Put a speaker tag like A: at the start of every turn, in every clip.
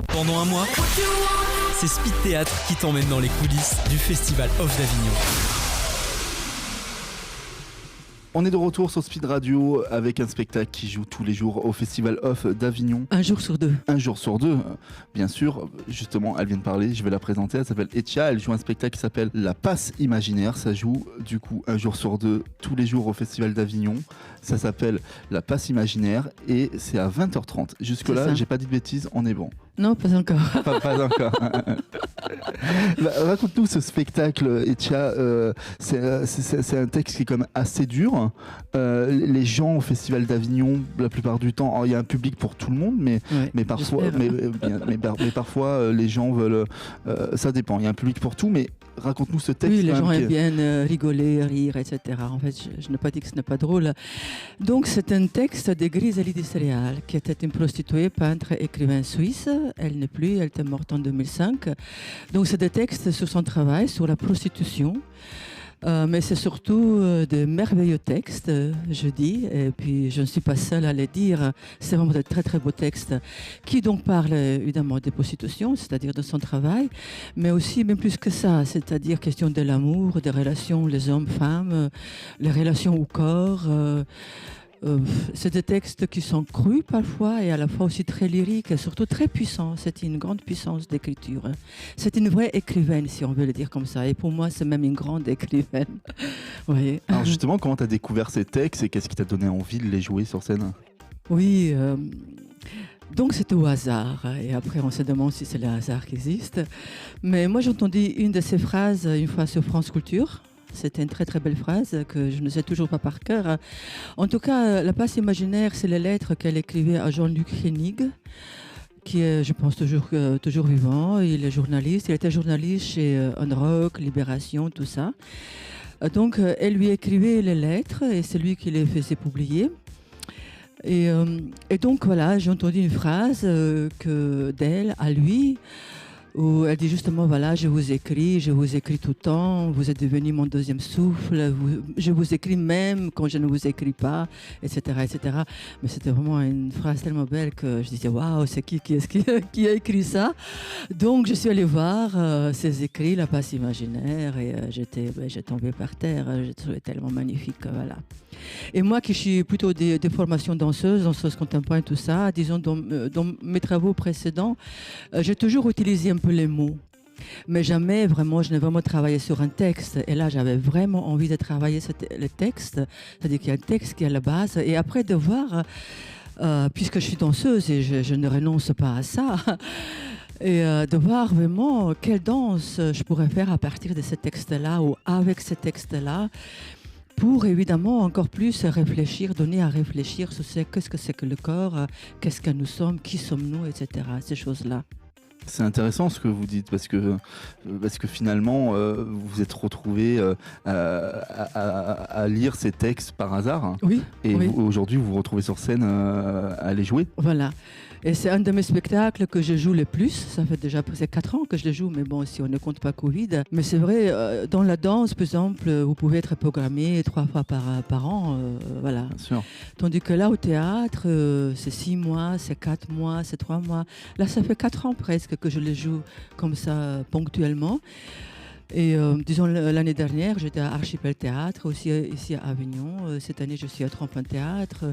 A: Pendant un mois, c'est Speed Théâtre qui t'emmène dans les coulisses du Festival Off d'Avignon.
B: On est de retour sur Speed Radio avec un spectacle qui joue tous les jours au Festival Off d'Avignon.
C: Un jour sur deux.
B: Un jour sur deux, bien sûr. Justement, elle vient de parler, je vais la présenter. Elle s'appelle Etia, elle joue un spectacle qui s'appelle La Passe Imaginaire. Ça joue du coup un jour sur deux, tous les jours au Festival d'Avignon. Ça s'appelle La Passe Imaginaire et c'est à 20h30. Jusque-là, j'ai pas dit de bêtises, on est bon.
C: Non, pas encore.
B: Pas encore. Raconte-nous ce spectacle, Etia. C'est un texte qui est quand même assez dur. Les gens au Festival d'Avignon, la plupart du temps, il y a un public pour tout le monde, mais parfois les gens veulent. Ça dépend. Il y a un public pour tout, mais raconte-nous ce texte.
C: Oui, les gens aiment bien rigoler, rire, etc. En fait, je n'ai pas dit que ce n'est pas drôle. Donc, c'est un texte de Griselie di Céréales, qui était une prostituée, peintre, écrivain suisse. Elle n'est plus, elle était morte en 2005. Donc, c'est des textes sur son travail, sur la prostitution. Mais c'est surtout de merveilleux textes, je dis, et puis je ne suis pas seule à les dire. C'est vraiment de très très beaux textes qui donc parlent évidemment des prostitutions, c'est-à-dire de son travail, mais aussi même plus que ça, c'est-à-dire question de l'amour, des relations les hommes-femmes, les relations au corps. C'est des textes qui sont crus parfois et à la fois aussi très lyriques et surtout très puissants. C'est une grande puissance d'écriture. C'est une vraie écrivaine, si on veut le dire comme ça. Et pour moi, c'est même une grande écrivaine. Oui.
B: Alors justement, comment tu as découvert ces textes et qu'est-ce qui t'a donné envie de les jouer sur scène ?
C: Oui, donc c'était au hasard. Et après, on se demande si c'est le hasard qui existe. Mais moi, j'ai entendu une de ces phrases une fois sur France Culture. C'était une très très belle phrase que je ne sais toujours pas par cœur. En tout cas, La Passe Imaginaire, c'est les lettres qu'elle écrivait à Jean-Luc Hénig, qui est, je pense, toujours vivant. Il est journaliste. Il était journaliste chez Unrock, Libération, tout ça. Donc, elle lui écrivait les lettres et c'est lui qui les faisait publier. Et donc, voilà, j'ai entendu une phrase d'elle à lui, où elle dit justement, voilà, je vous écris tout le temps, vous êtes devenu mon deuxième souffle, je vous écris même quand je ne vous écris pas, etc. etc. Mais c'était vraiment une phrase tellement belle que je disais, waouh, c'est qui a écrit ça? Donc je suis allée voir ses écrits, La Passe Imaginaire, et j'ai tombé par terre, j'ai trouvé tellement magnifique, voilà. Et moi qui suis plutôt des formations danseuse contemporaine, tout ça, disons dans mes travaux précédents, j'ai toujours utilisé un peu les mots. Mais jamais vraiment, je n'ai vraiment travaillé sur un texte. Et là, j'avais vraiment envie de travailler le texte. C'est-à-dire qu'il y a un texte qui est à la base. Et après de voir, puisque je suis danseuse et je ne renonce pas à ça, et de voir vraiment quelle danse je pourrais faire à partir de ce texte-là ou avec ce texte-là, pour évidemment encore plus réfléchir, donner à réfléchir sur qu'est-ce que c'est que le corps, qu'est-ce que nous sommes, qui sommes-nous, etc. Ces choses-là.
B: C'est intéressant ce que vous dites parce que finalement vous vous êtes retrouvés à lire ces textes par hasard.
C: Oui.
B: Et
C: oui.
B: Aujourd'hui vous vous retrouvez sur scène à les jouer.
C: Voilà. Et c'est un de mes spectacles que je joue le plus. Ça fait déjà presque 4 ans que je le joue, mais bon, si on ne compte pas Covid. Mais c'est vrai, dans la danse, par exemple, vous pouvez être programmé 3 fois par an. Voilà.
B: Bien sûr.
C: Tandis que là, au théâtre, c'est 6 mois, c'est 4 mois, c'est 3 mois. Là, ça fait 4 ans presque que je le joue comme ça, ponctuellement. Et disons, l'année dernière, j'étais à Archipel Théâtre, aussi ici à Avignon. Cette année, je suis à Tremplin Théâtre.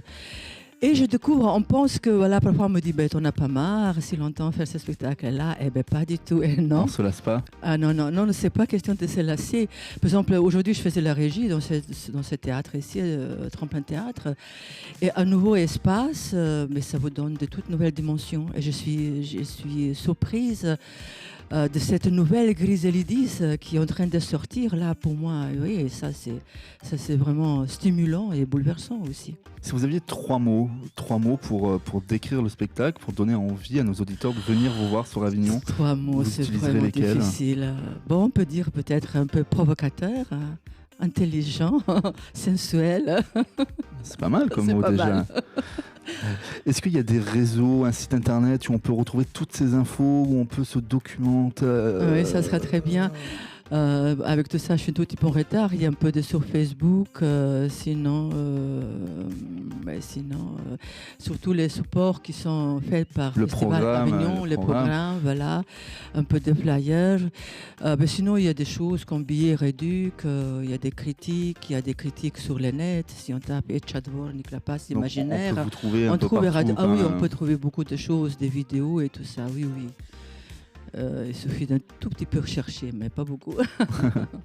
C: Et je découvre, on pense que, voilà, parfois on me dit, t'en as pas marre si longtemps faire ce spectacle-là. Eh bien, pas du tout. Et non.
B: On se lasse pas.
C: Ah non, c'est pas question de se lasser. Par exemple, aujourd'hui, je faisais la régie dans ce théâtre ici, Tremplin Théâtre. Et un nouveau espace, mais ça vous donne de toutes nouvelles dimensions. Et je suis surprise de cette nouvelle Griselidis qui est en train de sortir là pour moi. Oui, et ça c'est vraiment stimulant et bouleversant aussi.
B: Si vous aviez 3 mots pour décrire le spectacle, pour donner envie à nos auditeurs de venir vous voir sur Avignon,
C: 3 mots, c'est vraiment difficile. Bon, on peut dire peut-être un peu provocateur, intelligent, sensuel.
B: C'est pas mal comme mot déjà. Est-ce qu'il y a des réseaux, un site internet où on peut retrouver toutes ces infos, où on peut se documenter
C: Oui, ça serait très bien. Avec tout ça, je suis un tout petit peu en retard. Il y a un peu de sur Facebook. Sinon, surtout les supports qui sont faits par
B: Le
C: Festival
B: programme,
C: Avignon, les programmes, voilà, un peu de flyers. Sinon, il y a des choses comme billets réduits, il y a des critiques sur le net. Si on tape Etcha Dvornik, la passe
B: Donc,
C: imaginaire,
B: on peut vous trouver un
C: on
B: peu
C: trouve
B: partout,
C: ah oui,
B: quand
C: on
B: même.
C: peut trouver beaucoup de choses, des vidéos et tout ça, oui. Il suffit d'un tout petit peu rechercher, mais pas beaucoup.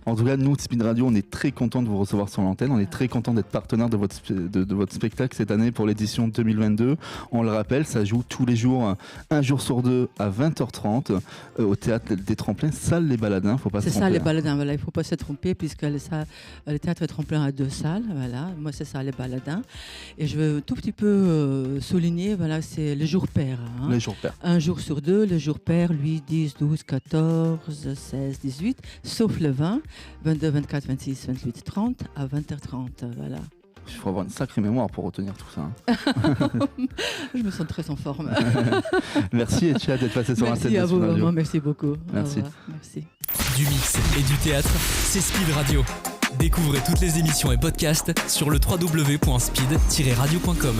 B: En tout cas, nous, Speed Radio, on est très contents de vous recevoir sur l'antenne. On est très contents d'être partenaire de votre spectacle cette année pour l'édition 2022. On le rappelle, ça joue tous les jours, un jour sur deux à 20h30 au Théâtre des Tremplins, salle Les Baladins. Faut pas se
C: C'est
B: tromper.
C: ça, les baladins. Voilà, il ne faut pas se tromper puisque le théâtre est Tremplin a 2 salles. Voilà. Moi, c'est ça, les baladins. Et je veux tout petit peu souligner, voilà, c'est le jour pair. Hein.
B: Les jours pairs.
C: Un jour sur deux, le jour pair, lui, 10, 12, 14, 16, 18, sauf le 20, 22, 24, 26, 28, 30 à 20h30. Voilà.
B: Il faut avoir une sacrée mémoire pour retenir tout ça. Hein.
C: Je me sens très en forme.
B: Merci Etcha d'être passé sur l'antenne
C: Merci
B: de
C: à vous,
B: Speed Radio.
C: vraiment, merci beaucoup.
B: Merci.
C: Au revoir. Merci.
A: Du mix et du théâtre, c'est Speed Radio. Découvrez toutes les émissions et podcasts sur le www.speed-radio.com.